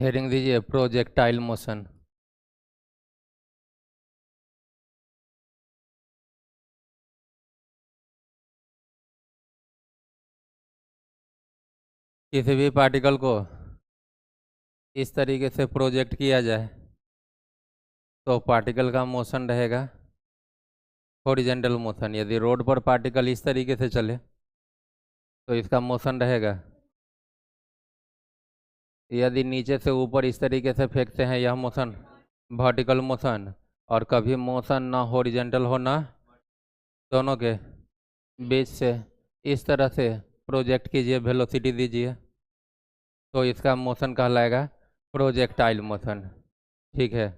Heading दीजिए projectile motion. किसी भी पार्टिकल को इस तरीके से प्रोजेक्ट किया जाए तो पार्टिकल का मोशन रहेगा हॉरिजेंटल मोशन। यदि रोड पर पार्टिकल इस तरीके से चले तो इसका मोशन रहेगा। यदि नीचे से ऊपर इस तरीके से फेंकते हैं यह मोशन वर्टिकल मोशन। और कभी मोशन ना हॉरिजेंटल हो ना दोनों के बीच से इस तरह से प्रोजेक्ट कीजिए, वेलोसिटी दीजिए तो इसका मोशन कहलाएगा प्रोजेक्टाइल मोशन। ठीक है।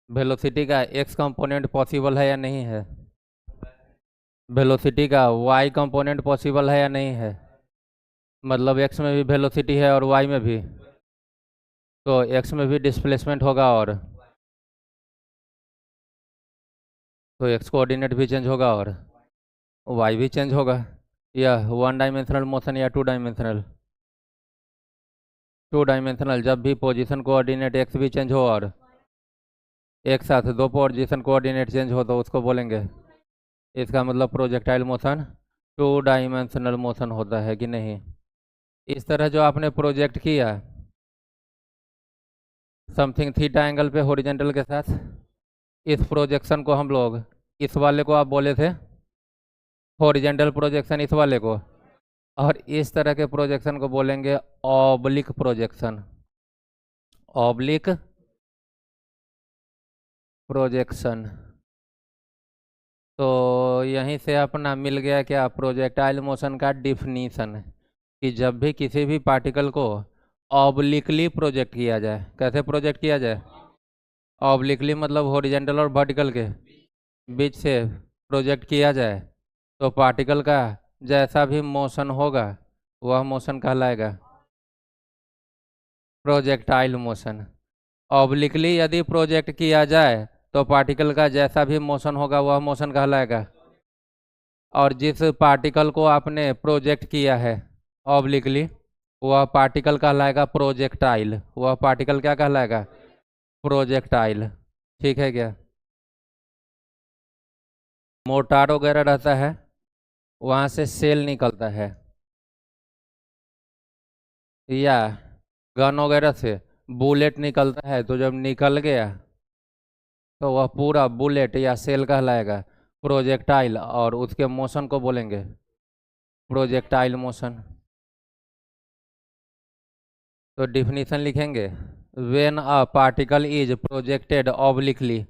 वेलोसिटी का एक्स कंपोनेंट पॉसिबल है या नहीं है? वेलोसिटी का वाई कंपोनेंट पॉसिबल है या नहीं है? मतलब एक्स में भी वेलोसिटी है और वाई में भी, तो एक्स में भी डिस्प्लेसमेंट होगा और तो एक्स कोऑर्डिनेट भी चेंज होगा और वाई भी चेंज होगा। यह वन डायमेंशनल मोशन या टू डायमेंशनल? Two dimensional. जब भी पोजीशन कोऑर्डिनेट एक्स भी चेंज हो और एक साथ दो पोजीशन कोऑर्डिनेट चेंज हो तो उसको बोलेंगे, इसका मतलब projectile motion two dimensional motion होता है कि नहीं। इस तरह जो आपने प्रोजेक्ट किया समथिंग थीटा एंगल पे हॉरिजेंटल के साथ, इस प्रोजेक्शन को हम लोग, इस वाले को आप बोले थे हॉरिजेंटल प्रोजेक्शन, इस वाले को, और इस तरह के प्रोजेक्शन को बोलेंगे ऑब्लिक प्रोजेक्शन। Oblique projection. तो यहीं से अपना मिल गया क्या प्रोजेक्टाइल मोशन का डिफिनीशन, कि जब भी किसी भी पार्टिकल को ऑब्लिकली प्रोजेक्ट किया जाए। कैसे प्रोजेक्ट किया जाए? ऑब्लिकली मतलब हॉरिजेंटल और वर्टिकल के बीच से प्रोजेक्ट किया जाए तो पार्टिकल का जैसा भी मोशन होगा वह मोशन कहलाएगा प्रोजेक्टाइल मोशन। ऑब्लिकली यदि प्रोजेक्ट किया जाए तो पार्टिकल का जैसा भी मोशन होगा वह मोशन कहलाएगा। और जिस पार्टिकल को आपने प्रोजेक्ट किया है ऑब्लिकली वह पार्टिकल कहलाएगा प्रोजेक्टाइल। वह पार्टिकल क्या कहलाएगा? प्रोजेक्टाइल। ठीक है क्या? मोर्टार वगैरह रहता है, वहाँ से सेल निकलता है, या गन वगैरह से बुलेट निकलता है, तो जब निकल गया तो वह पूरा बुलेट या सेल कहलाएगा प्रोजेक्टाइल और उसके मोशन को बोलेंगे प्रोजेक्टाइल मोशन। तो डिफिनीशन लिखेंगे, when a particle is projected obliquely,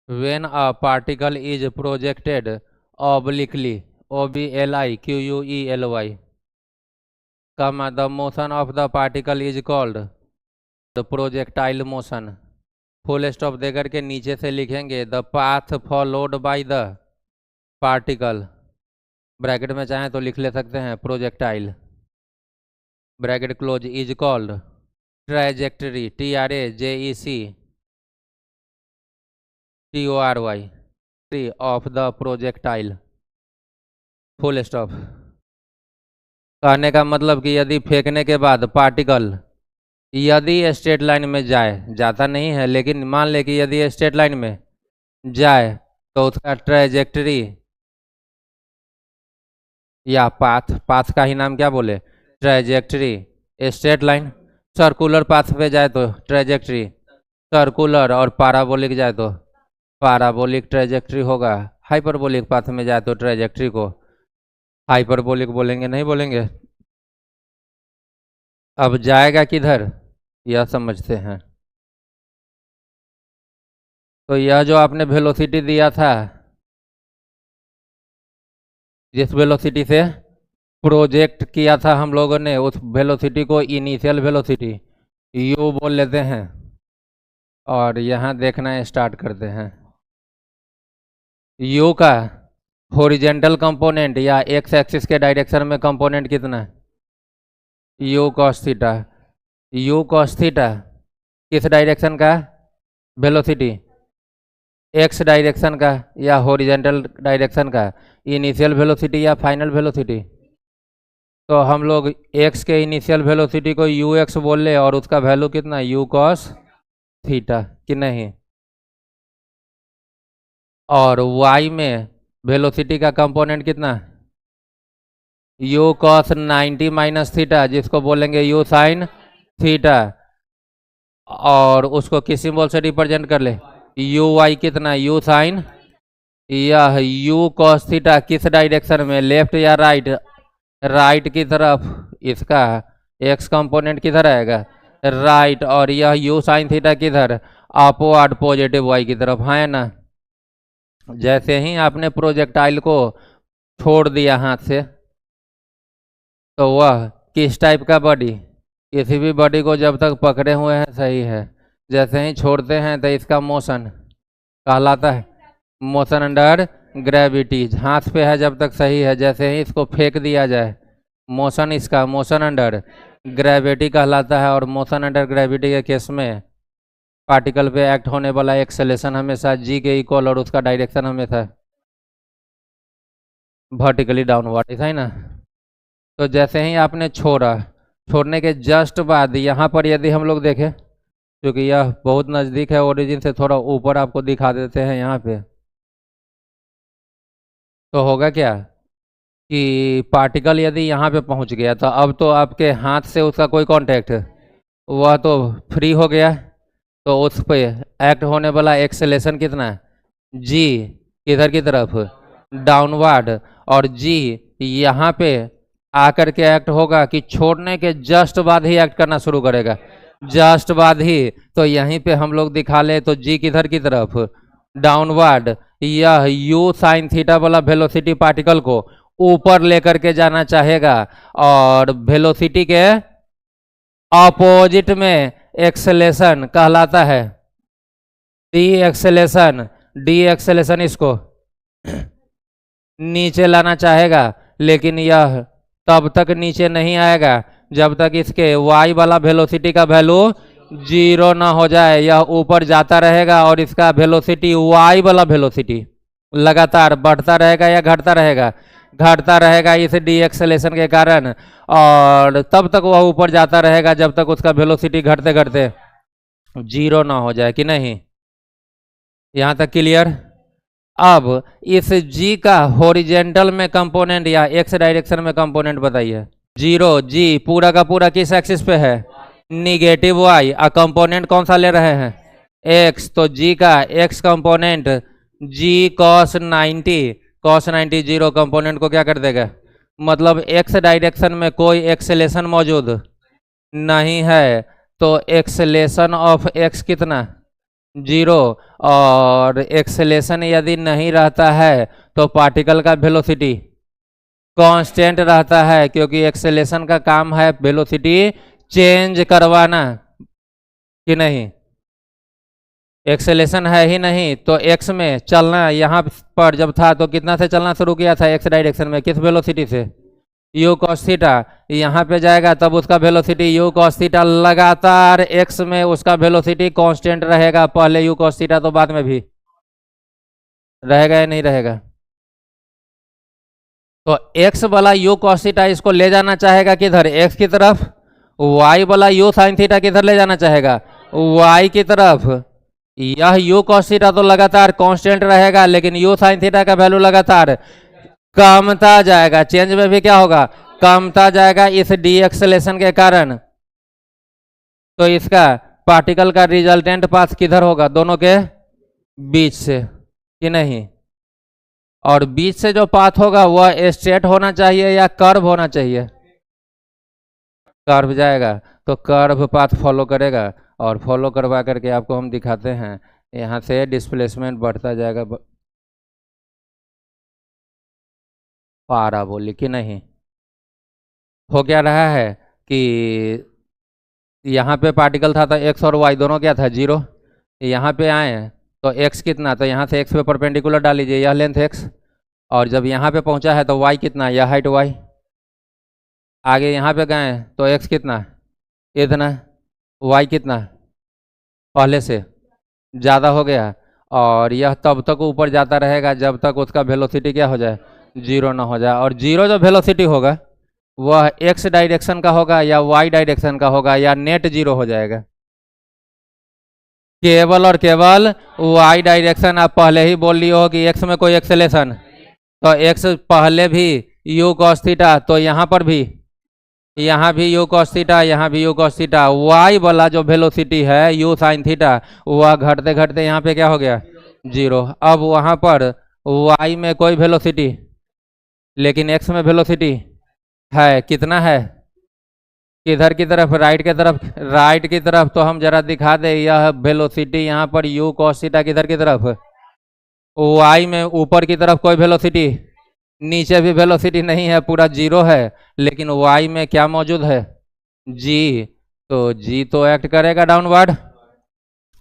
when a particle is projected obliquely, OBLIQUELY, comma the motion of the particle is called the projectile motion। Full stop देकर के नीचे से लिखेंगे the path followed by the particle, bracket में चाहें तो लिख ले सकते हैं projectile, bracket close, is called trajectory, TRAJECTORY of the projectile. Full stop. कहने का मतलब कि यदि फेंकने के बाद पार्टिकल यदि स्ट्रेट लाइन में जाए, जाता नहीं है लेकिन मान ले कि यदि स्ट्रेट लाइन में जाए तो उसका ट्रैजेक्टरी या पाथ, पाथ का ही नाम क्या बोले? Trajectory. Straight line circular path पे जाए तो ट्रैजेक्टरी सर्कुलर, और पैराबोलिक जाए तो पैराबोलिक ट्रैजेक्टरी होगा। हाइपरबोलिक पाथ में जाए तो ट्रैजेक्टरी को हाइपरबोलिक बोलेंगे, नहीं बोलेंगे। अब जाएगा किधर यह समझते हैं। तो यह जो आपने वेलोसिटी दिया था, जिस वेलोसिटी से प्रोजेक्ट किया था हम लोगों ने, उस वेलोसिटी को इनिशियल वेलोसिटी u बोल लेते हैं और यहाँ देखना स्टार्ट करते हैं। u का हॉरिजेंटल कंपोनेंट या एक्स एक्सिस के डायरेक्शन में कंपोनेंट कितना है? u cos theta. u cos theta किस डायरेक्शन का वेलोसिटी? एक्स डायरेक्शन का या हॉरिजेंटल डायरेक्शन का इनिशियल वेलोसिटी या फाइनल वेलोसिटी। तो हम लोग एक्स के इनिशियल वेलोसिटी को यू एक्स बोल ले और उसका वैल्यू कितना यू कॉस थीटा कि नहीं। और वाई में वेलोसिटी का कंपोनेंट कितना यू कॉस 90 माइनस थीटा, जिसको बोलेंगे यू साइन थीटा, और उसको किस सिंबल से रिप्रेजेंट कर ले यू वाई कितना यू साइन। यह यू कॉस थीटा किस डायरेक्शन में, लेफ्ट या राइट, राइट की तरफ। इसका एक्स कंपोनेंट किधर आएगा राइट, और यह यू साइन थीटा किधर अपवर्ड पॉजिटिव वाई की तरफ, है ना। जैसे ही आपने प्रोजेक्टाइल को छोड़ दिया हाथ से तो वह किस टाइप का बॉडी, किसी भी बॉडी को जब तक पकड़े हुए हैं सही है, जैसे ही छोड़ते हैं तो इसका मोशन कहलाता है मोशन अंडर ग्रेविटी। हाथ पे है जब तक सही है, जैसे ही इसको फेंक दिया जाए मोशन, इसका मोशन अंडर ग्रेविटी कहलाता है। और मोशन अंडर ग्रेविटी के केस में पार्टिकल पे एक्ट होने वाला एक्सेलेरेशन हमेशा जी के इक्वल और उसका डायरेक्शन हमेशा वर्टिकली डाउनवर्ड है ना। तो जैसे ही आपने छोड़ा, छोड़ने के जस्ट बाद यहाँ पर यदि हम लोग देखें, क्योंकि यह बहुत नज़दीक है ओरिजिन से, थोड़ा ऊपर आपको दिखा देते हैं यहाँ पे, तो होगा क्या कि पार्टिकल यदि यहाँ पे पहुँच गया तो अब तो आपके हाथ से उसका कोई कांटेक्ट, वह तो फ्री हो गया, तो उस पे एक्ट होने वाला एक्सेलेरेशन कितना जी इधर की तरफ डाउनवर्ड, और जी यहाँ पे आकर के एक्ट होगा कि छोड़ने के जस्ट बाद ही एक्ट करना शुरू करेगा, जस्ट बाद ही। तो यहीं पे हम लोग दिखा ले तो जी किधर की तरफ डाउनवर्ड, यह यू साइन थीटा वाला वेलोसिटी पार्टिकल को ऊपर लेकर के जाना चाहेगा, और वेलोसिटी के ऑपोजिट में एक्सेलेरेशन कहलाता है डी एक्सेलेरेशन। डी एक्सेलेरेशन इसको नीचे लाना चाहेगा, लेकिन यह तब तक नीचे नहीं आएगा जब तक इसके y वाला वेलोसिटी का वैल्यू 0 ना हो जाए। यह ऊपर जाता रहेगा और इसका वेलोसिटी y वाला वेलोसिटी लगातार बढ़ता रहेगा या घटता रहेगा, घटता रहेगा इस डी एक्सेलेरेशन के कारण, और तब तक वह ऊपर जाता रहेगा जब तक उसका वेलोसिटी घटते घटते 0 ना हो जाए कि नहीं। यहाँ तक क्लियर। अब इस g का हॉरिजेंटल में कंपोनेंट या x डायरेक्शन में कंपोनेंट बताइए। 0 g पूरा का पूरा किस एक्सिस पे है निगेटिव y, और कंपोनेंट कौन सा ले रहे हैं x, तो g का x component g cos 90, cos 90 0 component को क्या कर देगा, मतलब x डायरेक्शन में कोई एक्सेलेरेशन मौजूद नहीं है, तो एक्सेलेरेशन ऑफ x कितना 0, और एक्सेलेरेशन यदि नहीं रहता है तो पार्टिकल का वेलोसिटी कांस्टेंट रहता है, क्योंकि एक्सेलेरेशन का काम है वेलोसिटी चेंज करवाना कि नहीं। एक्सेलेरेशन है ही नहीं तो x में चलना, यहाँ पर जब था तो कितना से चलना शुरू किया था x डायरेक्शन में, किस वेलोसिटी से u cos थीटा। यहाँ पे जाएगा तब उसका वेलोसिटी u cos थीटा, लगातार x में उसका वेलोसिटी कांस्टेंट रहेगा, पहले u cos थीटा तो बाद में भी रहेगा या नहीं रहेगा। तो x वाला u cos थीटा इसको ले जाना चाहेगा किधर x की तरफ, y वाला u sin थीटा किधर ले जाना चाहेगा y की तरफ। यह u cos थीटा तो लगातार कांस्टेंट रहेगा, लेकिन u sin थीटा का वैल्यू लगातार कमता जाएगा, चेंज में भी क्या होगा कमता जाएगा इस डी एक्सेलेरेशन के कारण। तो इसका पार्टिकल का रिजल्टेंट पाथ किधर होगा, दोनों के बीच से कि नहीं। और बीच से जो पाथ होगा वह स्ट्रेट होना चाहिए या कर्व होना चाहिए, कर्व जाएगा तो कर्व पाथ फॉलो करेगा, और फॉलो करवा करके आपको हम दिखाते हैं यहाँ से डिस्प्लेसमेंट बढ़ता जाएगा पाराबोलिक कि नहीं। हो क्या रहा है कि यहाँ पे पार्टिकल था तो x और y दोनों क्या था 0, यहाँ पे आए तो x कितना, तो यहाँ से x पे परपेंडिकुलर डाल लीजिए, यह लेंथ x, और जब यहाँ पे पहुँचा है तो y कितना, यह हाइट y, आगे यहाँ पे गए तो x कितना इतना, y कितना पहले से ज़्यादा हो गया, और यह तब तक ऊपर जाता रहेगा जब तक उसका वेलोसिटी क्या हो जाए, जीरो ना हो जाए। और जीरो जो वेलोसिटी होगा वह एक्स डायरेक्शन का होगा या वाई डायरेक्शन का होगा या नेट जीरो हो जाएगा। केवल और केवल वाई डायरेक्शन। आप पहले ही बोल लिए हो कि एक्स में कोई एक्सेलेरेशन, तो एक्स पहले भी यू कॉस थीटा, तो यहाँ पर भी, यहाँ भी यू कॉस थीटा, यहाँ भी यू कॉस थीटा। वाई वाला जो वेलोसिटी है यू साइन थीटा, वह घटते घटते यहाँ पे क्या हो गया, जीरो। अब वहाँ पर वाई में कोई वेलोसिटी, लेकिन एक्स में वेलोसिटी है, कितना है, किधर की तरफ, राइट की तरफ, राइट की तरफ। तो हम जरा दिखा दे, यह वेलोसिटी यहाँ पर यू कॉस थीटा किधर की तरफ, वाई में ऊपर की तरफ कोई वेलोसिटी, नीचे भी वेलोसिटी नहीं है, पूरा जीरो है। लेकिन वाई में क्या मौजूद है, जी, तो जी तो एक्ट करेगा डाउनवर्ड।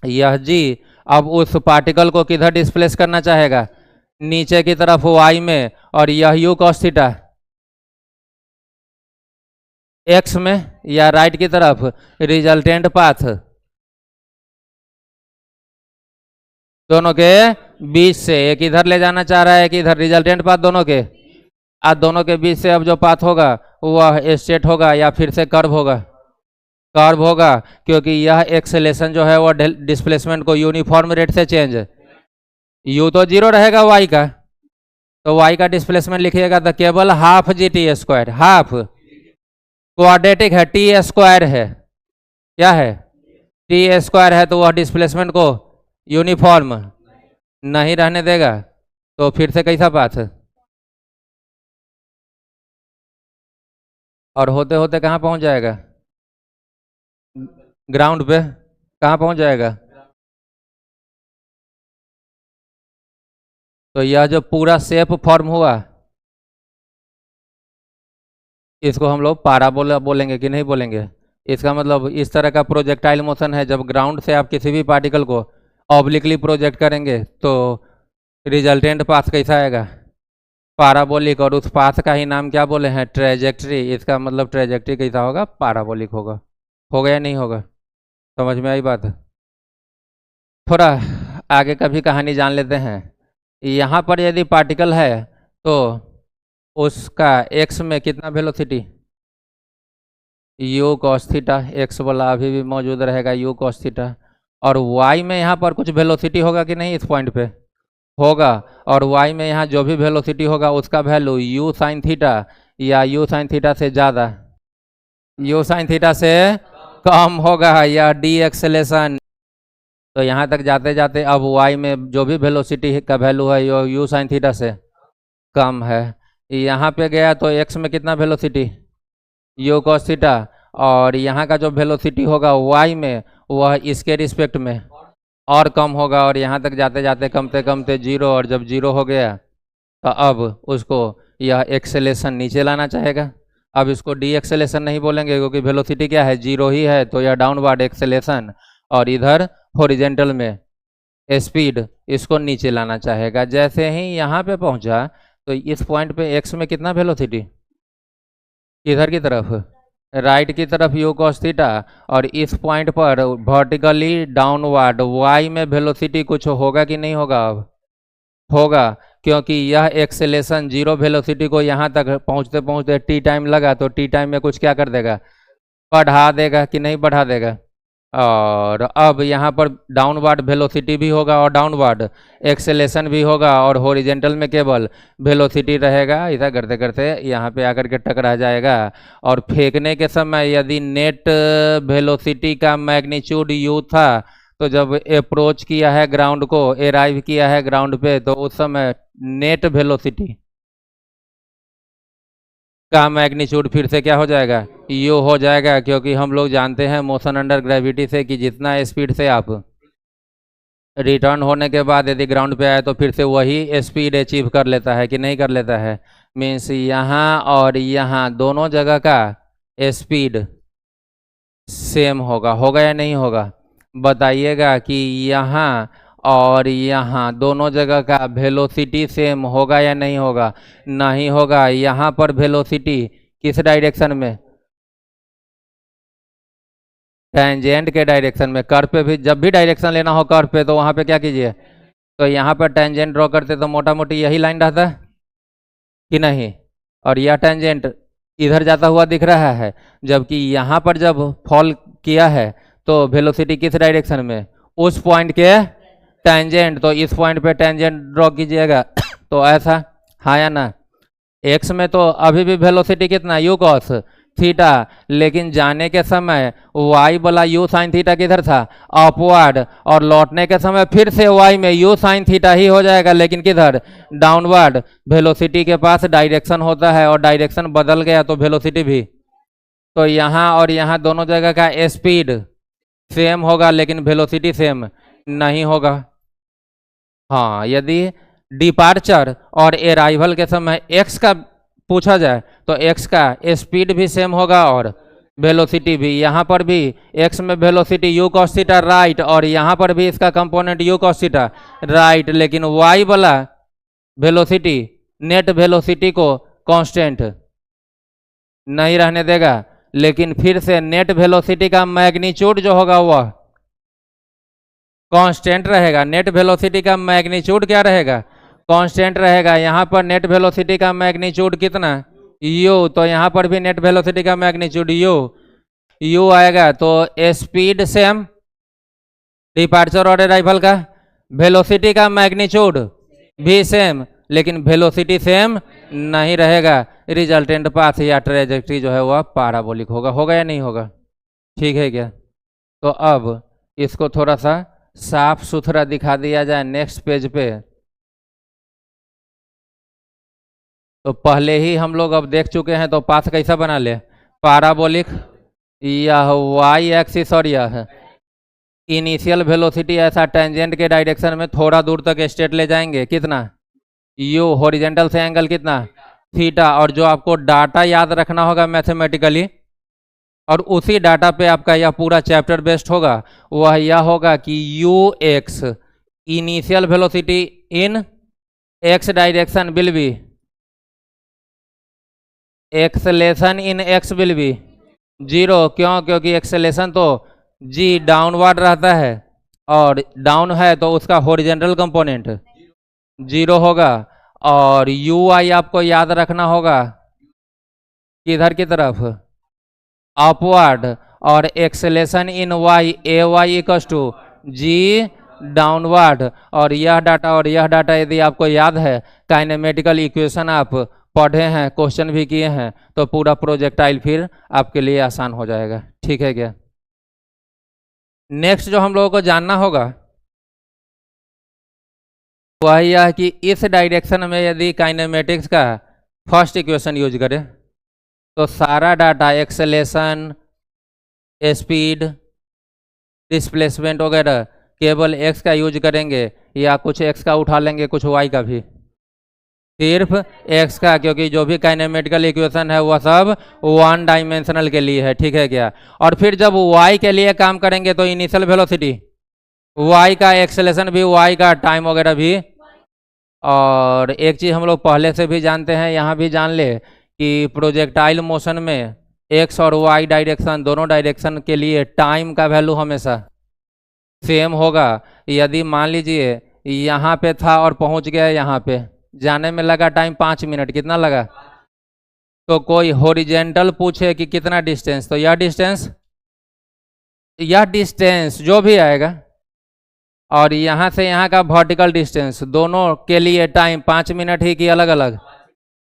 यह जी अब उस पार्टिकल को किधर डिस्प्लेस करना चाहेगा, नीचे की तरफ वाई में, और यह यू कॉस थीटा एक्स में या राइट की तरफ। रिजल्टेंट पाथ दोनों के बीच से, एक इधर ले जाना चाह रहा है कि इधर, रिजल्टेंट पाथ दोनों के, आज दोनों के बीच से अब जो पाथ होगा वह स्ट्रेट होगा या फिर से कर्व होगा, कर्व होगा, क्योंकि यह एक्सेलेरेशन जो है वह डिस्प्लेसमेंट को यूनिफॉर्म रेट से चेंज, यू तो जीरो रहेगा वाई का, तो वाई का डिस्प्लेसमेंट लिखिएगा तो केवल half G T square, half quadratic है, टी स्क्वायर है, क्या है, टी स्क्वायर है, तो वह डिस्प्लेसमेंट को यूनिफॉर्म नहीं रहने देगा। तो फिर से कैसा पाथ, और होते होते कहाँ पहुंच जाएगा, ग्राउंड पे, कहाँ पहुंच जाएगा। तो यह जो पूरा शेप फॉर्म हुआ, इसको हम लोग पाराबोला बोलेंगे कि नहीं बोलेंगे। इसका मतलब इस तरह का प्रोजेक्टाइल मोशन है, जब ग्राउंड से आप किसी भी पार्टिकल को ऑब्लिकली प्रोजेक्ट करेंगे तो रिजल्टेंट पाथ कैसा आएगा, पाराबोलिक। और उस पाथ का ही नाम क्या बोले हैं, ट्रेजेक्ट्री। इसका मतलब ट्रेजेक्ट्री कैसा होगा, पाराबोलिक होगा। होगा या नहीं होगा, समझ में आई बात। थोड़ा आगे का भी कहानी जान लेते हैं। यहाँ पर यदि पार्टिकल है तो उसका एक्स में कितना velocity, you cos theta, x वाला अभी भी मौजूद रहेगा यू कॉस थीटा। और वाई में यहाँ पर कुछ वेलोसिटी होगा कि नहीं, इस पॉइंट पे होगा। और वाई में यहाँ जो भी वेलोसिटी होगा उसका वैल्यू यू साइन थीटा या यू साइन थीटा से ज़्यादा, यू साइन थीटा से कम होगा, या डी एक्सेलेरेशन। तो यहाँ तक जाते जाते अब वाई में जो भी वेलोसिटी का वैल्यू है यो यू साइन थीटा से कम है। यहाँ पे गया तो एक्स में कितना वेलोसिटी, यू कॉस थीटा, और यहाँ का जो वेलोसिटी होगा वाई में वह इसके रिस्पेक्ट में और कम होगा। और यहाँ तक जाते जाते कमते कमते जीरो, और जब जीरो हो गया तो अब उसको यह एक्सेलेरेशन नीचे लाना चाहेगा। अब इसको डी एक्सेलेरेशन नहीं बोलेंगे क्योंकि वेलोसिटी क्या है, जीरो ही है, तो यह डाउनवर्ड एक्सेलेरेशन। और इधर हॉरिजेंटल में स्पीड इसको नीचे लाना चाहेगा। जैसे ही यहाँ पे पहुँचा तो इस पॉइंट पे एक्स में कितना वेलोसिटी, इधर की तरफ, राइट की तरफ यू कॉस थीटा, और इस पॉइंट पर वर्टिकली डाउनवर्ड वाई में वेलोसिटी कुछ होगा कि नहीं होगा, अब होगा, क्योंकि यह एक्सेलेरेशन जीरो वेलोसिटी को यहाँ तक पहुँचते पहुँचते टी टाइम लगा, तो टी टाइम में कुछ क्या कर देगा, बढ़ा देगा कि नहीं बढ़ा देगा। और अब यहाँ पर डाउनवर्ड वेलोसिटी भी होगा और डाउनवर्ड एक्सेलेरेशन भी होगा, और हॉरिजेंटल में केवल वेलोसिटी रहेगा, ऐसा करते करते यहाँ पे आकर के टकरा जाएगा। और फेंकने के समय यदि नेट वेलोसिटी का मैग्नीट्यूड यू था, तो जब अप्रोच किया है ग्राउंड को, अराइव किया है ग्राउंड पे, तो उस समय नेट वेलोसिटी का मैग्नीट्यूड फिर से क्या हो जाएगा, यू हो जाएगा। क्योंकि हम लोग जानते हैं मोशन अंडर ग्रेविटी से कि जितना स्पीड से आप रिटर्न होने के बाद यदि ग्राउंड पे आए तो फिर से वही स्पीड अचीव कर लेता है कि नहीं कर लेता है। मीन्स यहाँ और यहाँ दोनों जगह का स्पीड सेम होगा, होगा या नहीं होगा, बताइएगा कि यहाँ और यहाँ दोनों जगह का वेलोसिटी सेम होगा या नहीं होगा, नहीं होगा। यहाँ पर वेलोसिटी किस डायरेक्शन में, टेंजेंट के डायरेक्शन में। कर्व पे भी जब भी डायरेक्शन लेना हो कर्व पे, तो वहाँ पे क्या कीजिए, तो यहाँ पर टेंजेंट ड्रॉ करते तो मोटा मोटी यही लाइन रहता कि नहीं, और यह टेंजेंट इधर जाता हुआ दिख रहा है, जबकि यहाँ पर जब फॉल किया है तो वेलोसिटी किस डायरेक्शन में, उस पॉइंट के टेंजेंट, तो इस पॉइंट पे टेंजेंट ड्रॉ कीजिएगा तो ऐसा, हाँ या ना। एक्स में तो अभी भी वेलोसिटी कितना यू कॉस थीटा, लेकिन जाने के समय वाई वाला यू साइन थीटा किधर था, अपवर्ड, और लौटने के समय फिर से वाई में यू साइन थीटा ही हो जाएगा, लेकिन किधर, डाउनवर्ड। वेलोसिटी के पास डायरेक्शन होता है और डायरेक्शन बदल गया तो वेलोसिटी भी, तो यहाँ और यहाँ दोनों जगह का स्पीड सेम होगा लेकिन वेलोसिटी सेम नहीं होगा। हाँ, यदि डिपार्चर और अराइवल के समय एक्स का पूछा जाए तो एक्स का स्पीड भी सेम होगा और वेलोसिटी भी। यहाँ पर भी एक्स में velocity you cos theta right, और यहाँ पर भी इसका component you cos theta right, लेकिन वाई वाला वेलोसिटी, नेट वेलोसिटी को कांस्टेंट नहीं रहने देगा, लेकिन फिर से नेट वेलोसिटी का मैग्नीट्यूड जो होगा वह कांस्टेंट रहेगा। नेट वेलोसिटी का मैग्नीट्यूड क्या रहेगा, कांस्टेंट रहेगा। यहाँ पर नेट वेलोसिटी का मैग्नीट्यूड कितना, यू, तो यहाँ पर भी नेट वेलोसिटी का मैग्नीट्यूड यू आएगा। तो स्पीड सेम, डिपार्चर और अराइवल का, वेलोसिटी का मैग्नीट्यूड भी सेम, लेकिन वेलोसिटी सेम नहीं रहेगा। रिजल्टेंट पाथ या ट्रेजेक्ट्री जो है वह पैराबोलिक होगा या नहीं होगा, ठीक है क्या। तो अब इसको थोड़ा सा साफ सुथरा दिखा दिया जाए नेक्स्ट पेज पे। तो पहले ही हम लोग अब देख चुके हैं, तो पाथ कैसा बना ले, पैराबोलिक, यह वाई एक्सिस और यह इनिशियल वेलोसिटी ऐसा टेंजेंट के डायरेक्शन में थोड़ा दूर तक स्ट्रेट ले जाएंगे, कितना यू, हॉरिजॉन्टल से एंगल कितना थीटा, और जो आपको डाटा याद रखना होगा मैथमेटिकली, और उसी डाटा पे आपका यह पूरा चैप्टर बेस्ड होगा, वह यह होगा कि you x initial velocity in x direction will be, acceleration in x will be zero. क्यों, क्योंकि एक्सेलेरेशन तो जी डाउनवर्ड रहता है, और डाउन है तो उसका हॉरिजॉन्टल कंपोनेंट जीरो होगा, और यू आई आपको याद रखना होगा किधर की तरफ, अपवर्ड, और acceleration in Y A Y equals to G downward. और यह डाटा यदि आपको याद है, काइनेमेटिकल इक्वेशन आप पढ़े हैं, क्वेश्चन भी किए हैं, तो पूरा प्रोजेक्टाइल फिर आपके लिए आसान हो जाएगा, ठीक है क्या। नेक्स्ट जो हम लोगों को जानना होगा वह यह कि इस डायरेक्शन में यदि काइनेमेटिक्स का फर्स्ट इक्वेशन यूज करें तो सारा डाटा, एक्सेलेरेशन, स्पीड, डिस्प्लेसमेंट वगैरह केवल एक्स का यूज करेंगे, या कुछ एक्स का उठा लेंगे, कुछ वाई का भी, सिर्फ एक्स का, क्योंकि जो भी काइनेमेटिकल इक्वेशन है वह सब वन डायमेंशनल के लिए है, ठीक है क्या। और फिर जब वाई के लिए काम करेंगे तो इनिशियल वेलोसिटी वाई का, एक्सेलेरेशन भी वाई का, टाइम वगैरह भी। और एक चीज़ हम लोग पहले से भी जानते हैं, यहाँ भी जान ले कि प्रोजेक्टाइल मोशन में एक्स और वाई डायरेक्शन, दोनों डायरेक्शन के लिए टाइम का वैल्यू हमेशा सेम होगा। यदि मान लीजिए यहाँ पे था और पहुँच गया यहाँ पे, जाने में लगा टाइम 5 मिनट, कितना लगा, तो कोई हॉरिजॉन्टल पूछे कि कितना डिस्टेंस, तो यह डिस्टेंस जो भी आएगा, और यहाँ से यहाँ का वर्टिकल डिस्टेंस, दोनों के लिए टाइम 5 मिनट ही की अलग अलग।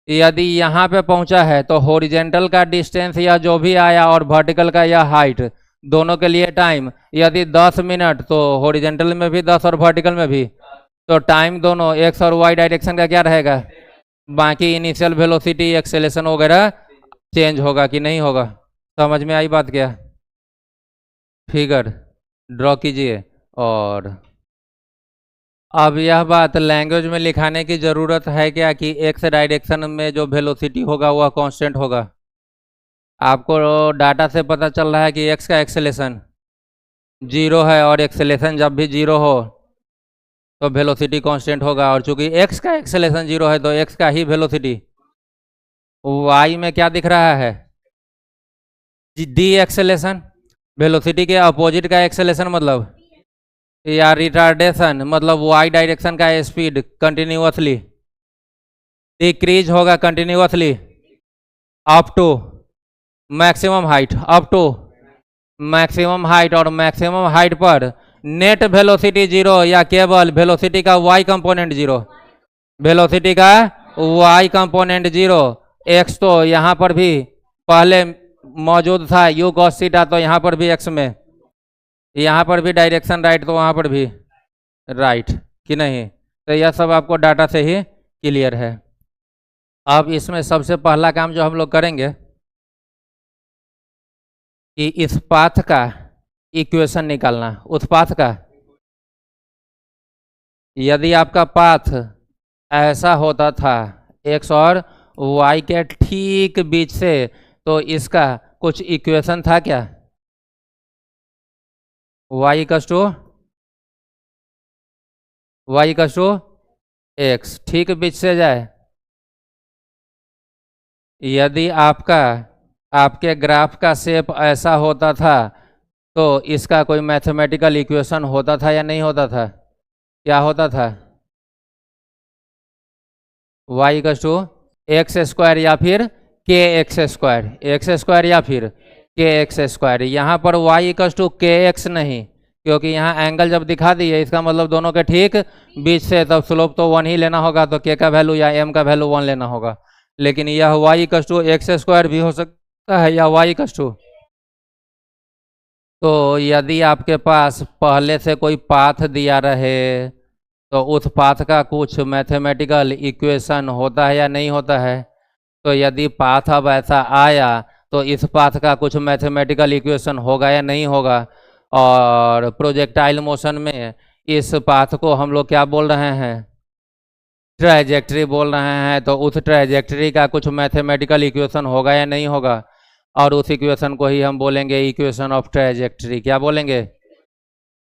यदि यहाँ पे पहुँचा है तो हॉरिजॉन्टल का डिस्टेंस या जो भी आया और वर्टिकल का या हाइट, दोनों के लिए टाइम यदि 10 मिनट, तो हॉरिजॉन्टल में भी 10 और वर्टिकल में भी, तो टाइम दोनों एक्स और वाई डायरेक्शन का क्या रहेगा। बाकी इनिशियल वेलोसिटी, एक्सेलेरेशन वगैरह चेंज होगा कि नहीं होगा। समझ में आई बात क्या। फिगर ड्रॉ कीजिए। और अब यह बात लैंग्वेज में लिखाने की ज़रूरत है क्या कि एक्स डायरेक्शन में जो वेलोसिटी होगा वह कांस्टेंट होगा। आपको डाटा से पता चल रहा है कि एक्स का एक्सेलेरेशन 0 है, और एक्सेलेरेशन जब भी 0 हो तो वेलोसिटी कांस्टेंट होगा। और चूंकि एक्स का एक्सेलेरेशन 0 है तो एक्स का ही वेलोसिटी वाई में क्या दिख रहा है, डी एक्सेलेरेशन। वेलोसिटी के अपोजिट का एक्सेलेरेशन मतलब या रिटार्डेशन मतलब वाई डायरेक्शन का स्पीड कंटिन्यूअसली डिक्रीज होगा continuously up to maximum height, up to maximum height, और मैक्सिमम हाइट पर नेट वेलोसिटी जीरो या केवल वेलोसिटी का वाई कंपोनेंट जीरो, वेलोसिटी का वाई कंपोनेंट जीरो। एक्स तो यहाँ पर भी पहले मौजूद था यू कॉस थीटा, तो यहाँ पर भी एक्स में, यहाँ पर भी डायरेक्शन राइट तो वहाँ पर भी राइट कि नहीं। तो यह सब आपको डाटा से ही क्लियर है। अब इसमें सबसे पहला काम जो हम लोग करेंगे कि इस पाथ का इक्वेशन निकालना। उस पाथ का, यदि आपका पाथ ऐसा होता था एक्स और वाई के ठीक बीच से, तो इसका कुछ इक्वेशन था क्या? वाई इक्वल्स टू एक्स, ठीक बीच से जाए। यदि आपके ग्राफ का शेप ऐसा होता था तो इसका कोई मैथमेटिकल इक्वेशन होता था या नहीं होता था? क्या होता था? Y equals to X square या फिर के एक्स स्क्वायर, एक्स स्क्वायर या फिर के एक्स स्क्वायर। यहाँ पर Y equals to K x नहीं, क्योंकि यहाँ एंगल जब दिखा दिए इसका मतलब दोनों के ठीक बीच से, तब स्लोप तो 1 ही लेना होगा, तो के का वैल्यू या एम का वैल्यू 1 लेना होगा। लेकिन यह Y equals to X square भी हो सकता है या वाई इक्वल्स टू, तो यदि आपके पास पहले से कोई पाथ दिया रहे तो उस पाथ का कुछ मैथमेटिकल इक्वेशन होता है या नहीं होता है? तो यदि पाथ अब ऐसा आया तो इस पाथ का कुछ मैथमेटिकल इक्वेशन होगा या नहीं होगा? और प्रोजेक्टाइल मोशन में इस पाथ को हम लोग क्या बोल रहे हैं? ट्रायजेक्टरी बोल रहे हैं। तो उस ट्रायजेक्टरी का कुछ मैथमेटिकल इक्वेशन होगा या नहीं होगा? और उस इक्वेशन को ही हम बोलेंगे इक्वेशन ऑफ ट्रायजेक्टरी। क्या बोलेंगे?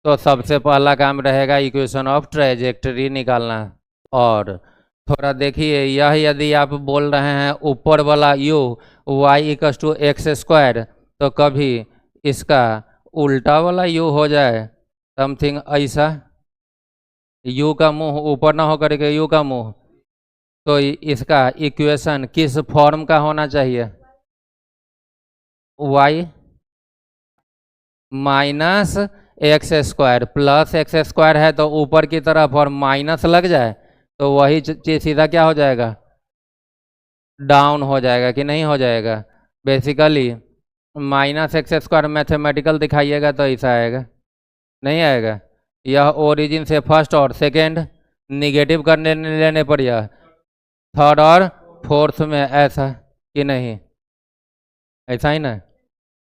तो सबसे पहला काम रहेगा इक्वेशन ऑफ ट्रायजेक्टरी निकालना। और थोड़ा देखिए, यह यदि आप बोल रहे हैं ऊपर वाला u Y equals to X square, तो कभी इसका उल्टा वाला u हो जाए, समथिंग ऐसा, u का मुंह ऊपर ना हो करके u का मुंह, तो इसका इक्वेशन किस फॉर्म का होना चाहिए? y minus x square plus x square है तो ऊपर की तरफ और माइनस लग जाए तो वही चीज सीधा क्या हो जाएगा? डाउन हो जाएगा कि नहीं हो जाएगा? Basically minus x square mathematical दिखाइएगा तो ऐसा आएगा, नहीं आएगा। यह ओरिजिन से फर्स्ट और सेकेंड निगेटिव करने लेने पर यह थर्ड और फोर्थ में ऐसा कि नहीं, ऐसा ही ना।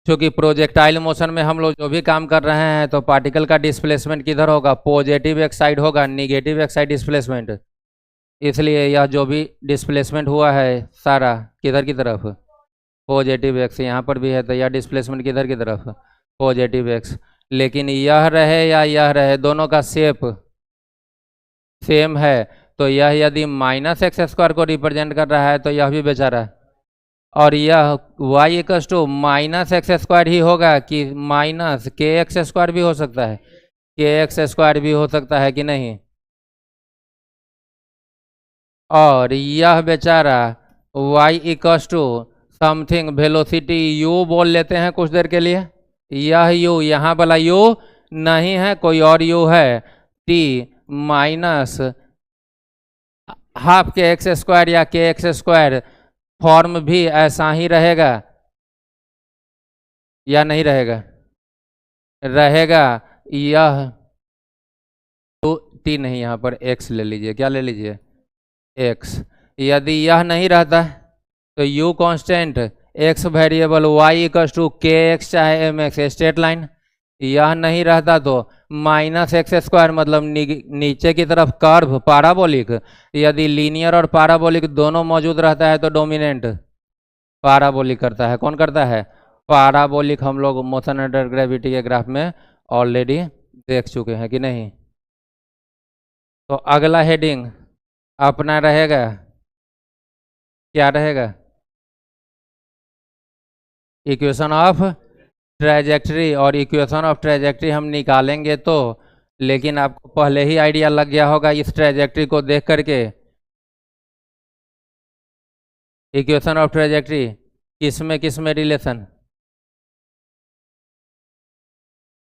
क्योंकि प्रोजेक्टाइल मोशन में हम लोग जो भी काम कर रहे हैं तो पार्टिकल का डिस्प्लेसमेंट किधर होगा? पॉजिटिव एक साइड होगा, निगेटिव एक साइड डिस्प्लेसमेंट। इसलिए यह जो भी डिस्प्लेसमेंट हुआ है सारा किधर की तरफ? Positive x. यहाँ पर भी है तो यह डिस्प्लेसमेंट किधर की तरफ? Positive x. लेकिन यह रहे या यह रहे, दोनों का शेप सेम है, तो यह यदि माइनस एक्स स्क्वायर को रिप्रेजेंट कर रहा है तो यह भी बेचारा, और यह y equals to minus x square ही होगा कि माइनस के एक्स स्क्वायर भी हो सकता है? के एक्स स्क्वायर भी हो सकता है कि नहीं? और यह बेचारा y equals to something velocity u बोल लेते हैं कुछ देर के लिए। यह u, यहाँ वाला u नहीं है, कोई और u है, t माइनस हाफ के एक्स स्क्वायर या के एक्स स्क्वायर फॉर्म भी ऐसा ही रहेगा या नहीं रहेगा? रहेगा। यह तो टी नहीं, यहाँ पर x ले लीजिए। क्या ले लीजिए? x। यदि यह नहीं रहता तो u constant, x variable, y equals to K X चाहे एम एक्स, स्ट्रेट लाइन। यह नहीं रहता तो माइनस एक्स स्क्वायर मतलब नीचे की तरफ कर्व पाराबोलिक। यदि लीनियर और पाराबोलिक दोनों मौजूद रहता है तो डोमिनेंट पाराबोलिक करता है। कौन करता है? पाराबोलिक। हम लोग मोशन अंडर ग्रेविटी के ग्राफ में ऑलरेडी देख चुके हैं कि नहीं। तो अगला हेडिंग अपना रहेगा, क्या रहेगा? Equation of trajectory. और इक्वेशन ऑफ ट्रैजेक्टरी हम निकालेंगे तो लेकिन आपको पहले ही आइडिया लग गया होगा इस ट्रेजेक्ट्री को देख करके। इक्वेशन ऑफ ट्रेजेक्ट्री किस में रिलेशन,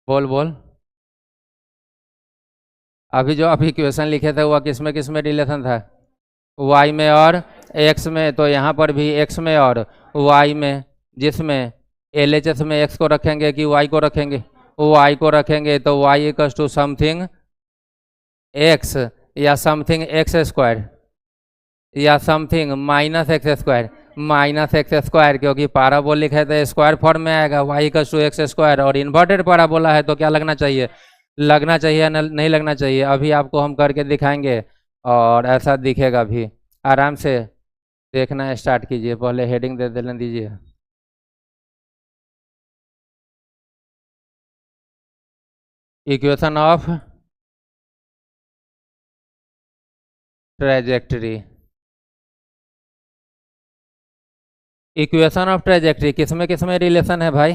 बोल बोल। अभी जो आप इक्वेशन लिखे थे वह किस में रिलेशन था, y में और x में। तो यहाँ पर भी x में और y में, जिसमें LHS में x को रखेंगे कि y को रखेंगे, y को रखेंगे तो y equal to something x या समथिंग एक्स स्क्वायर या समथिंग माइनस एक्स स्क्वायर, क्योंकि पैराबोलिक है तो स्क्वायर फॉर्म में आएगा, y equal to X square. और इन्वर्टेड पैराबोला है तो क्या लगना चाहिए, लगना चाहिए नहीं लगना चाहिए। अभी आपको हम करके दिखाएंगे और ऐसा दिखेगा भी। आराम से देखना स्टार्ट कीजिए, पहले हेडिंग दे देने दीजिए। Equation of trajectory, equation of trajectory किस में रिलेशन है भाई,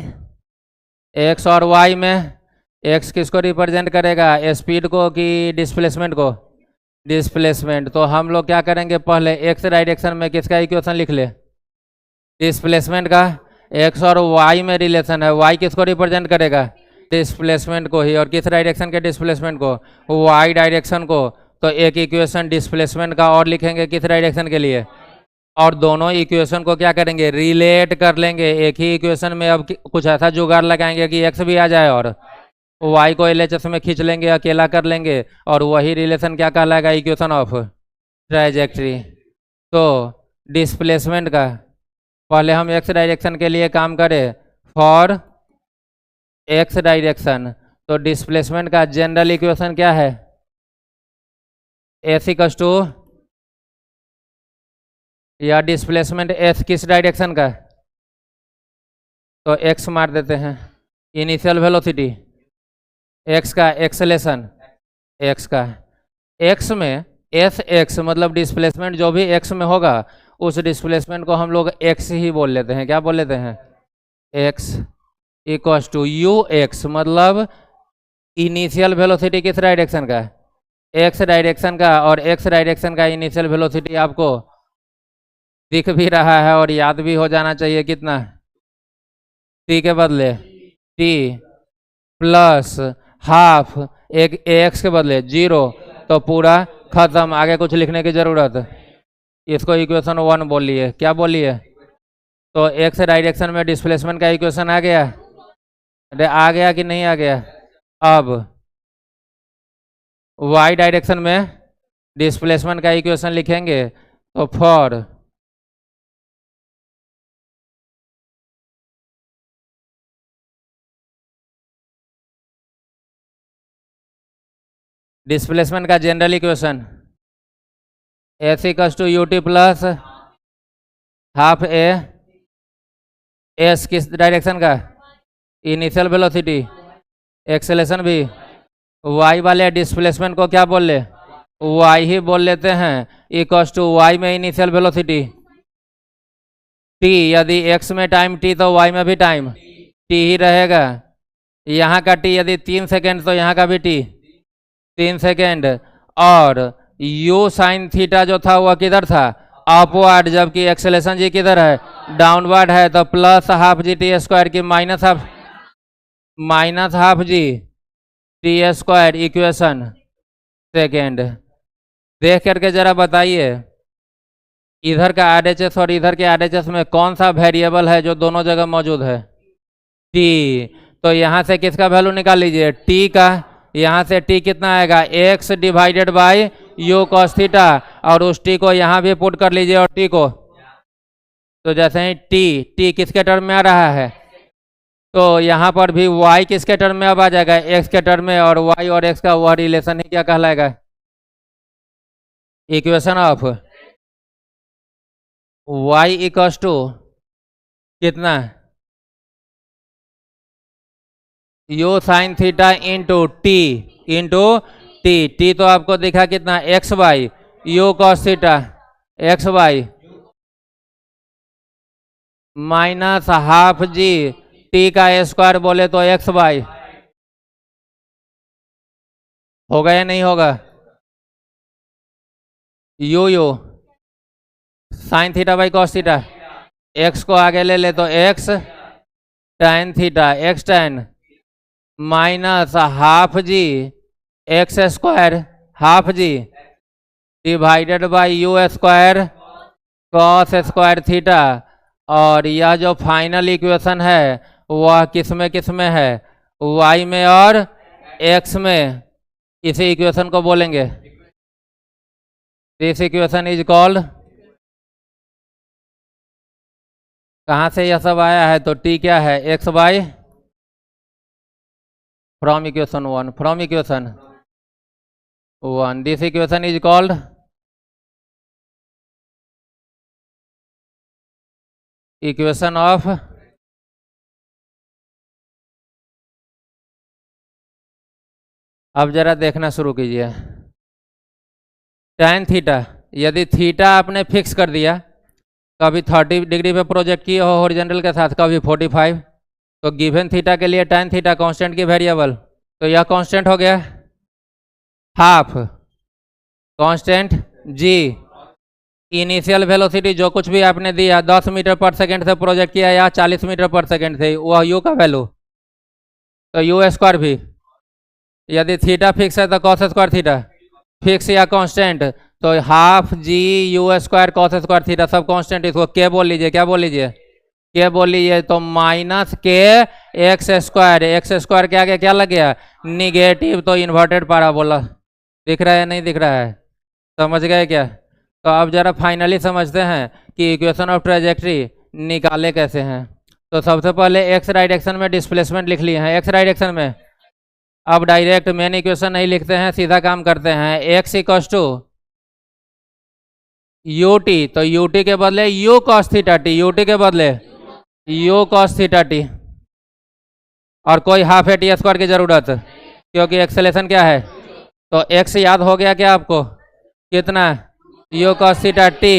एक्स और वाई में। एक्स किसको रिप्रेजेंट करेगा, स्पीड को कि डिस्प्लेसमेंट को, डिस्प्लेसमेंट। तो हम लोग क्या करेंगे, पहले एक्स डायरेक्शन में किसका इक्वेशन लिख ले, डिस्प्लेसमेंट का। एक्स और वाई में रिलेशन है, वाई किसको रिप्रेजेंट करेगा, डिस्प्लेसमेंट को ही। और किस डायरेक्शन के डिस्प्लेसमेंट को, वाई डायरेक्शन को। तो एक इक्वेशन डिस्प्लेसमेंट का और लिखेंगे किस डायरेक्शन के लिए, और दोनों इक्वेशन को क्या करेंगे, रिलेट कर लेंगे एक ही इक्वेशन में। अब कुछ ऐसा जुगाड़ लगाएंगे कि एक्स भी आ जाए और वाई को एलएचएस में खींच लेंगे, अकेला कर लेंगे, और वही रिलेशन क्या कहलाएगा, इक्वेशन ऑफ ट्राइजेक्ट्री। तो डिस्प्लेसमेंट का पहले हम एक्स डायरेक्शन के लिए काम करें, फॉर एक्स डायरेक्शन। तो डिस्प्लेसमेंट का जनरल इक्वेशन क्या है, एस इक्वल टू, या डिस्प्लेसमेंट एस किस डायरेक्शन का, तो एक्स मार देते हैं। इनिशियल वेलोसिटी एक्स का, एक्सेलेशन एक्स का, एक्स में एस एक्स मतलब डिस्प्लेसमेंट जो भी एक्स में होगा उस डिस्प्लेसमेंट को हम लोग एक्स ही बोल लेते हैं। क्या बोल लेते हैं, X equal to U X, मतलब इनिशियल वेलोसिटी किस डायरेक्शन का, एक्स डायरेक्शन का। और एक्स डायरेक्शन का इनिशियल वेलोसिटी आपको दिख भी रहा है और याद भी हो जाना चाहिए, कितना, टी के बदले टी प्लस हाफ, एक एक्स के बदले 0, तो पूरा खत्म, आगे कुछ लिखने की जरूरत। इसको इक्वेशन 1 बोलिए। क्या बोलिए, तो एक्स डायरेक्शन में डिस्प्लेसमेंट का इक्वेशन आ गया, अरे आ गया कि नहीं आ गया। अब वाई डायरेक्शन में डिस्प्लेसमेंट का इक्वेशन लिखेंगे, तो फॉर डिस्प्लेसमेंट का general equation S equal to U T plus half A, S किस डायरेक्शन का, इनिशियल वेलोसिटी, एक्सेलेशन भी। वाई वाले डिस्प्लेसमेंट को क्या बोल ले, वाई ही बोल लेते हैं, इक्वल टू वाई में इनिशियल वेलोसिटी टी, यदि एक्स में टाइम टी तो वाई में भी टाइम टी ही रहेगा। यहाँ का टी यदि 3 सेकेंड तो यहाँ का भी टी 3 सेकेंड। और यू साइन थीटा जो था वह किधर था, अपवर्ड, जबकि एक्सेलेशन जी किधर है, डाउनवर्ड है। तो plus half G T square की minus half G T square equation second. देख करके जरा बताइए इधर का आरएचएस और इधर के आरएचएस में कौन सा वेरिएबल है जो दोनों जगह मौजूद है, टी। तो यहाँ से किसका वैल्यू निकाल लीजिए, टी का। यहाँ से टी कितना आएगा, x divided by u cos theta, और उस टी को यहाँ भी पुट कर लीजिए और टी को। तो जैसे ही टी किसके टर्म में आ रहा है, तो यहाँ पर भी y किसके टर्म में अब आ जाएगा, x के टर्म में। और y और x का वह रिलेशन ही क्या कहलाएगा, equation of y equal to कितना, u sine theta into t, तो आपको दिखा कितना, x by u cos theta, x by minus half ji t का स्क्वायर बोले तो एक्स बाई होगा या नहीं होगा? U sine theta by cos theta, x को आगे ले ले तो x tan theta, x tan minus half ji x square half g divided by you square cos square theta. और यह जो फाइनल इक्वेशन है वह किस में है? y में और x में। इसी इक्वेशन को बोलेंगे, दिस इक्वेशन इज कॉल्ड, कहाँ से यह सब आया है? तो t क्या है? x by, from equation 1, from equation 1, this equation is called equation of अब जरा देखना शुरू कीजिए। tan थीटा, यदि थीटा आपने फिक्स कर दिया, कभी 30 डिग्री पे प्रोजेक्ट किए हो हॉरिजॉन्टल के साथ, कभी 45, तो गिवन थीटा के लिए tan थीटा कांस्टेंट की वेरिएबल, तो यह कांस्टेंट हो गया हाफ कांस्टेंट जी। इनिशियल वेलोसिटी जो कुछ भी आपने दिया 10 मीटर पर सेकेंड से प्रोजेक्ट किया या 40 मीटर पर सेकेंड से, वह यू का वैल्यू, तो यू स्क्वायर भी, यदि थीटा फिक्स है तो कॉस स्क्वायर थीटा फिक्स या कांस्टेंट, तो half G U square cos square theta सब कांस्टेंट। इसको के बोल लीजिए, क्या बोल लीजिए? के बोल लीजिए। तो माइनस के एक्स स्क्वायर के आगे क्या लग गया? निगेटिव, तो इन्वर्टेड पैराबोला। दिख रहा है नहीं दिख रहा है? समझ गए क्या? तो अब जरा फाइनली समझते हैं कि इक्वेशन ऑफ ट्रेजेक्ट्री निकाले कैसे हैं। तो सबसे पहले एक्स डायरेक्शन में डिस्प्लेसमेंट लिख लिए हैं, एक्स डायरेक्शन में। अब डायरेक्ट मेन इक्वेशन नहीं लिखते हैं, सीधा काम करते हैं। X equals to U T, तो यू टी के बदले U cos theta T, U T के बदले यू कॉस थीटा टी, और कोई हाफ ए टी स्क्वायर की जरूरत, क्योंकि एक्सेलेरेशन क्या है? तो एक्स याद हो गया क्या आपको? कितना? You cos theta T.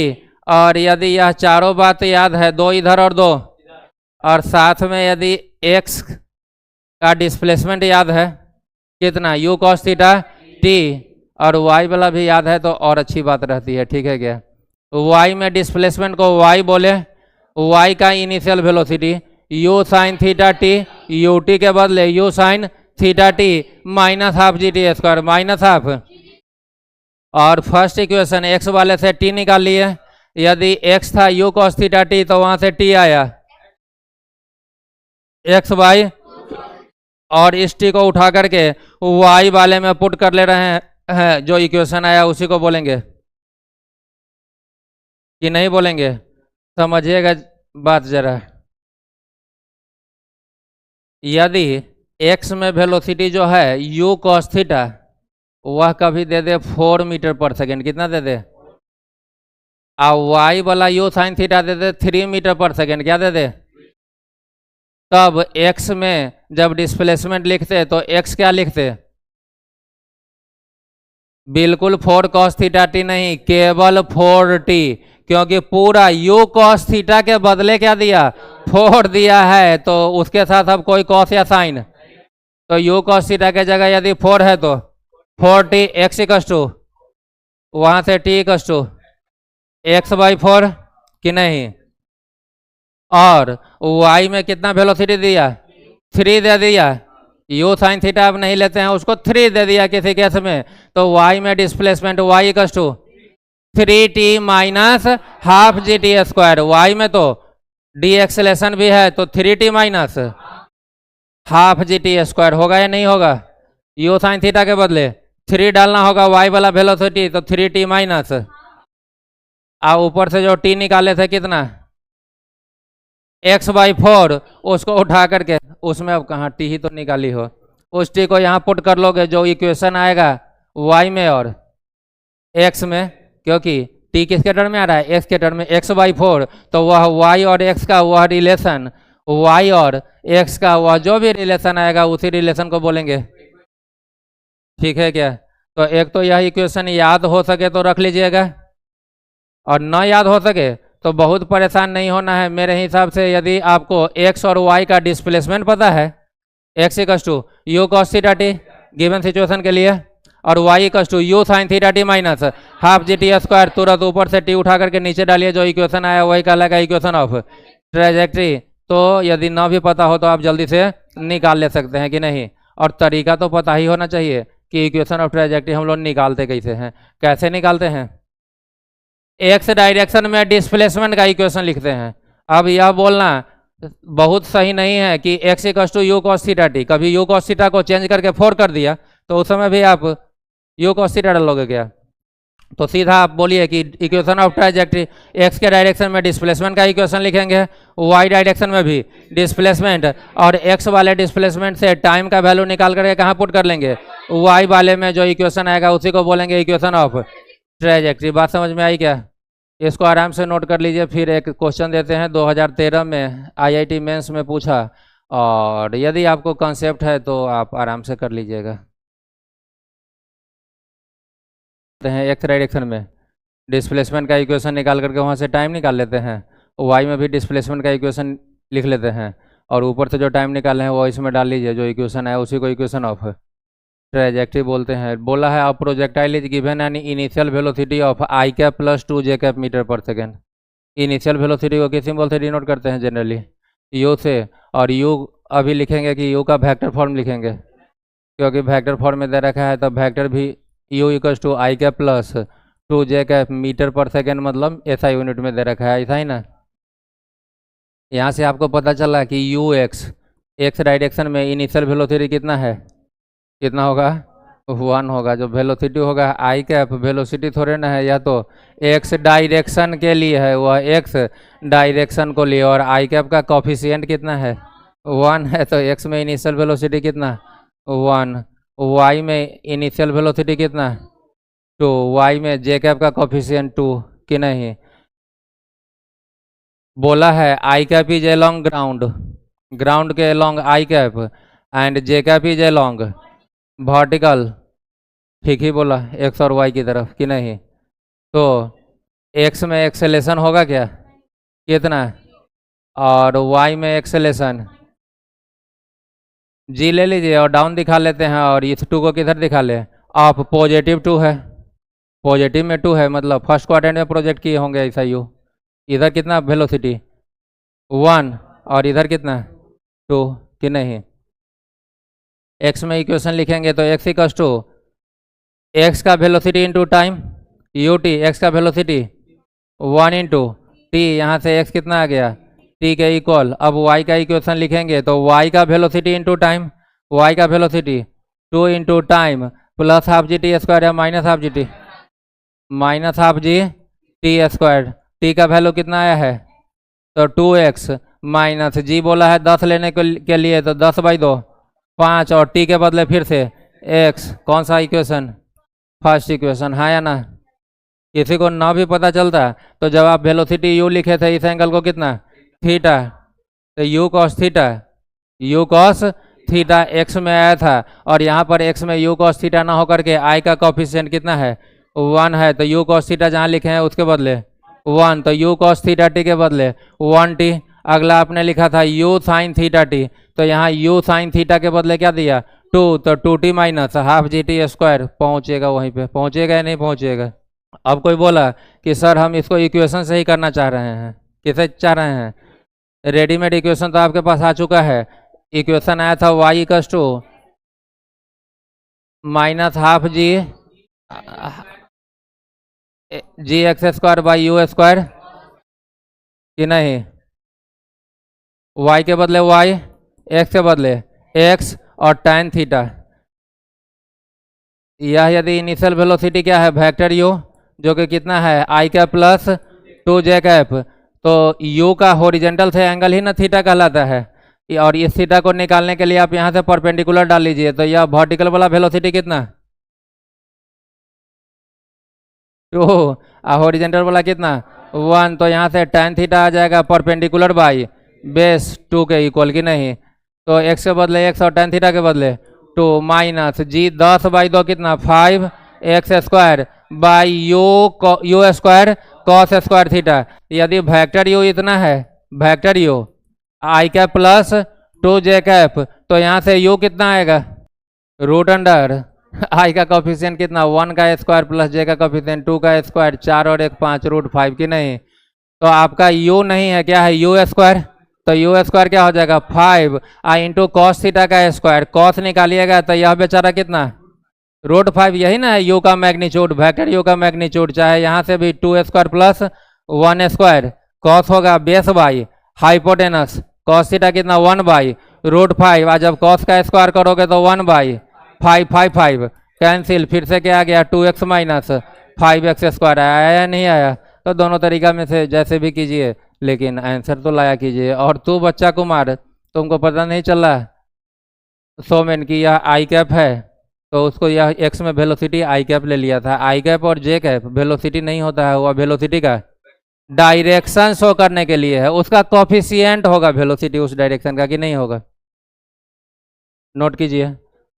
और यदि यह चारों बात याद है, दो इधर और दो, और साथ में यदि एक्स का डिस्प्लेसमेंट याद है कितना? यू कॉस थीटा टी, और वाई वाला भी याद है तो और अच्छी बात रहती है, ठीक है क्या? वाई में डिस्प्लेसमेंट को वाई बोले, वाई का initial velocity you sine theta T, U T के बदले you sine theta T minus half G T square, minus half. और फर्स्ट इक्वेशन एक्स वाले से टी निकाल लिए, यदि एक्स था यू कॉस थीटा टी तो वहां से टी आया एक्स बाई, और इस टी को उठा करके वाई वाले में पुट कर ले रहे हैं, जो इक्वेशन आया उसी को बोलेंगे कि नहीं बोलेंगे? समझिएगा बात जरा। यदि एक्स में वेलोसिटी जो है यू कॉस थीटा, वह कभी दे दे 4 मीटर पर सेकेंड, कितना दे दे? और वाई वाला यू साइन थीटा दे दे 3 मीटर पर सेकेंड, क्या दे दे? तब एक्स में जब डिस्प्लेसमेंट लिखते तो एक्स क्या लिखते? बिल्कुल 4 कॉस थीटा टी नहीं, केवल 4 टी, क्योंकि पूरा यू कॉस थीटा के बदले क्या दिया? 4 दिया है, तो उसके साथ अब कोई कॉस या साइन, तो यू कॉस थीटा के जगह यदि 4 है तो 4 टी एक्स इक्वस टू, वहां से T equals to X by 4 कि नहीं? और y में कितना वेलोसिटी दिया? 3 दे दिया। यू साइन थीटा अब नहीं लेते हैं, उसको 3 दे दिया किसी केस में, तो y में displacement y equal to 3t minus half G T square. y में तो डी एक्सेलेरेशन भी है, तो 3t minus half G T square होगा या नहीं होगा? यू साइन थीटा के बदले 3 डालना होगा y वाला वेलोसिटी, तो 3t माइनस, और ऊपर से जो t निकाले थे कितना? x बाई 4, उसको उठा करके, उसमें अब कहाँ टी ही तो निकाली हो, उस टी को यहाँ पुट कर लोगे, जो इक्वेशन आएगा y में और x में, क्योंकि t किसके टर्म में आ रहा है? x के टर्म में, x बाई 4, तो वह y और x का वह रिलेशन, y और x का वह जो भी रिलेशन आएगा उसी रिलेशन को बोलेंगे, ठीक है क्या? तो एक तो यह इक्वेशन याद हो सके तो रख लीजिएगा, और न याद हो सके तो बहुत परेशान नहीं होना है। मेरे हिसाब से यदि आपको x और y का डिस्प्लेसमेंट पता है, x equal to U cos theta T given situation के लिए, और Y equal to U sine theta T minus half G T square, तुरंत ऊपर से टी उठा करके नीचे डालिए, जो इक्वेशन आया वही कहलाएगा इक्वेशन ऑफ ट्रेजेक्ट्री। तो यदि ना भी पता हो तो आप जल्दी से निकाल ले सकते हैं कि नहीं, और तरीका तो पता ही होना चाहिए कि इक्वेशन ऑफ ट्रेजेक्ट्री हम लोग निकालते कैसे हैं। कैसे निकालते हैं, एक्स डायरेक्शन में डिस्प्लेसमेंट का इक्वेशन लिखते हैं। अब यह बोलना बहुत सही नहीं है कि X equal to U cos theta T, कभी यू कॉस थीटा को चेंज करके 4 कर दिया तो उस समय भी आप यू कॉस थीटा डालोगे क्या। तो सीधा आप बोलिए कि इक्वेशन ऑफ ट्राजेक्ट्री, एक्स के डायरेक्शन में डिस्प्लेसमेंट का इक्वेशन लिखेंगे, वाई डायरेक्शन में भी डिस्प्लेसमेंट, और एक्स वाले डिस्प्लेसमेंट से टाइम का वैल्यू निकाल करके कहाँ पुट कर लेंगे, वाई वाले में जो इक्वेशन आएगा उसी को बोलेंगे इक्वेशन ऑफ ट्राजेक्ट्री। बात समझ में आई क्या, इसको आराम से नोट कर लीजिए। फिर एक क्वेश्चन देते हैं 2013 में आईआईटी मेंस में पूछा, और यदि आपको कॉन्सेप्ट है तो आप आराम से कर लीजिएगा। हैं एक्स डायरेक्शन में डिस्प्लेसमेंट का इक्वेशन निकाल करके वहाँ से टाइम निकाल लेते हैं, वाई में भी डिस्प्लेसमेंट का इक्वेशन लिख लेते हैं, और ऊपर से जो टाइम निकाले हैं वो इसमें डाल लीजिए, जो इक्वेशन है उसी को इक्वेशन ऑफ ट्रेजेक्ट्री बोलते हैं। बोला है अब projectile is given an initial velocity of I cap plus 2 J cap metre पर सेकेंड। इनिशियल वेलोसिटी को किस सिंबल से डिनोट करते हैं जनरली, यू से, और यू अभी लिखेंगे कि यू का वेक्टर फॉर्म लिखेंगे, क्योंकि वेक्टर फॉर्म में दे रखा है तो वेक्टर भी U equal to I cap plus 2 J cap metre पर सेकेंड, मतलब ऐसा यूनिट में दे रखा है, ऐसा ही ना। यहाँ से आपको पता चला कि यू एक्स डायरेक्शन में इनिशियल वेलोसिटी कितना है, कितना होगा 1 होगा। जो वेलोसिटी होगा आई कैप, वेलोसिटी थोड़े ना है, या तो एक्स डायरेक्शन के लिए है, वह एक्स डायरेक्शन को लिए, और आई कैप का कोफिशिएंट कितना है 1 है, तो एक्स में इनिशियल वेलोसिटी कितना 1, वाई में इनिशियल वेलोसिटी कितना 2, वाई में जे कैप का कोफिशिएंट 2 कि नहीं। बोला है i cap is along ground, ground के along i cap, and j cap is along vertical, ठीक ही बोला, एक्स और वाई की तरफ कि नहीं। तो एक्स में एक्सेलेरेशन होगा क्या, कितना, और वाई में एक्सेलेरेशन जी ले लीजिए और डाउन दिखा लेते हैं, और इस 2 को किधर दिखा ले, आप पॉजिटिव 2 है, पॉजिटिव में 2 है, मतलब फर्स्ट क्वाड्रेंट में प्रोजेक्ट किए होंगे ऐसा यू। इधर कितना वेलोसिटी 1, और इधर कितना 2 कि नहीं। एक्स में इक्वेशन लिखेंगे तो एक्स इक्वल टू एक्स का velocity into time U T, x का वेलोसिटी 1 इंटू टी, यहाँ से एक्स कितना आ गया टी के इक्वल। अब वाई का इक्वेशन लिखेंगे तो वाई का वेलोसिटी इंटू टाइम, वाई का velocity 2 into time plus half G T square या माइनस हाफ जी t, minus half G T square. T का वैल्यू कितना आया है तो 2x माइनस जी बोला है 10 लेने के लिए, तो 10/2 5, और टी के बदले फिर से x। कौन सा इक्वेशन, फर्स्ट इक्वेशन, हाँ या ना। किसी को ना भी पता चलता तो जब आप वेलोसिटी u लिखे थे इस एंगल को कितना थीटा, तो u cos theta, u cos theta x में आया था, और यहाँ पर x में u cos थीटा ना होकर के i का कोफिशिएंट कितना है 1 है, तो u cos थीटा जहाँ लिखे हैं उसके बदले 1, तो u cos थीटा t के बदले 1t। अगला आपने लिखा था u sin थीटा t, तो यहाँ u sin थीटा के बदले क्या दिया 2, तो 2t minus half G T square. पहुँचेगा वहीं पे, पहुँचेगा या नहीं पहुँचेगा। अब कोई बोला कि सर हम इसको इक्वेशन से ही करना चाह रहे हैं, किसे चाह रहे हैं, रेडीमेड इक्वेशन तो आपके पास आ चुका है। इक्वेशन आया था y equal to minus half ji x square by you square कि नहीं, y के बदले y, x के बदले x, और tan थीटा। यह यदि इनिशियल वेलोसिटी क्या है वेक्टर u, जो कि कितना है i cap plus 2 J cap, तो u का हॉरिजॉन्टल से एंगल ही ना थीटा कहलाता है, और इस थीटा को निकालने के लिए आप यहाँ से परपेंडिकुलर डाल लीजिए, तो यह वर्टिकल वाला वेलोसिटी कितना 2, और हॉरिजॉन्टल वाला कितना 1, तो यहाँ से tan थीटा आ जाएगा परपेंडिकुलर बाई बेस 2 के इक्वल कि नहीं। तो x के बदले x और tan थीटा के बदले 2 माइनस जी 10/2 कितना 5 x square by you square cos square theta. यदि वेक्टर u इतना है, वेक्टर u आई कैप प्लस 2 जे कैप, तो यहाँ से u कितना आएगा रूट अंडर आई का कोफिशिएंट कितना 1 का स्क्वायर प्लस जे का कोफिशिएंट 2 का स्क्वायर, 4 और 1 5 √5 की नहीं। तो आपका u नहीं है, क्या है u स्क्वायर। तो u स्क्वायर क्या हो जाएगा 5 इंटू कॉस थीटा का स्क्वायर, कॉस निकालिएगा तो यह बेचारा कितना √5, यही ना है u का मैग्नीट्यूड, वेक्टर u का मैग्नीट्यूड। चाहे यहाँ से भी 2 स्क्वायर प्लस 1 स्क्वायर, कॉस होगा base by hypotenuse, cos theta कितना 1/√5, आज जब कॉस का स्क्वायर करोगे तो 1/5 कैंसिल, फिर से क्या आ गया 2x माइनस 5x स्क्वायर, आया या नहीं आया। तो दोनों तरीका में से जैसे भी कीजिए, लेकिन आंसर तो लाया कीजिए। और तू बच्चा कुमार, तुमको पता नहीं चल रहा सोमेन की यह आई कैप है, तो उसको यह एक्स में वेलोसिटी आई कैप ले लिया था। आई कैप और जे कैप वेलोसिटी नहीं होता है, वह वेलोसिटी का डायरेक्शन शो करने के लिए है, उसका कोफिशिएंट होगा वेलोसिटी उस डायरेक्शन का कि नहीं होगा। नोट कीजिए।